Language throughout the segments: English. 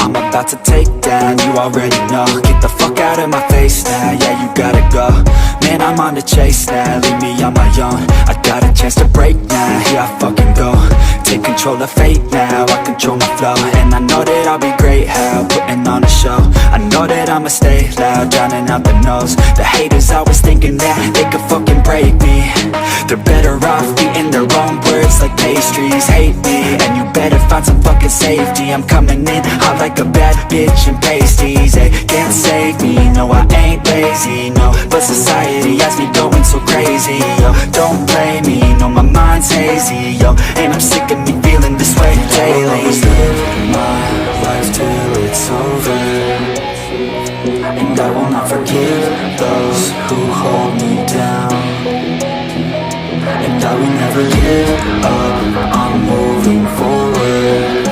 I'm about to take down, you already know. Get the fuck out of my face now, yeah, you gotta go. Man, I'm on the chase now, leave me on my own. I got a chance to break now, here I fucking go. Take control of fate now, I control my flow. And I know that I'll be great, how, putting on a show. I know that I'ma stay loud, drowning out the noise. The haters always thinking that they could fucking break me. They're better off eating their own words like pastries. Hate me, and you better find some fucking safety. I'm coming in hot like a bad bitch and pasties. They can't save me, no I ain't lazy, no. But society has me going so crazy, yo. Don't blame me, no my mind's hazy, yo. And I'm sick of me feeling this way daily. I'll always live my life till it's over, and I will not forgive those who hold me down. And I will never give up, I'm moving forward.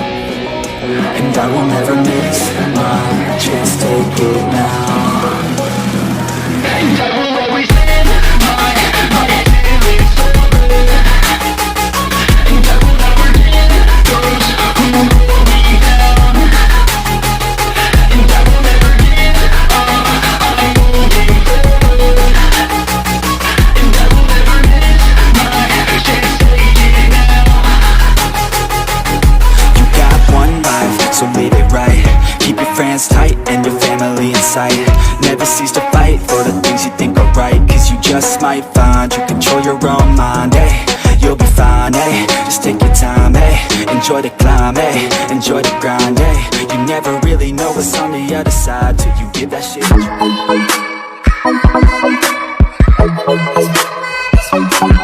And I will never miss my chance, take it now. And I will always live my life till it's over, and I will never give those who hold me down. And I will never give up, I'm moving forward. And I will never miss my chance, take it now. You got one life, so live it right. Keep your friends tight and your family in sight. Never cease to fight for the things you think are right, cause you just might find you control your own mind, eh? You'll be fine, eh? Just take your time, eh? Enjoy the climb, eh? Enjoy the grind, eh? You never really know what's on the other side till you give that shit a try.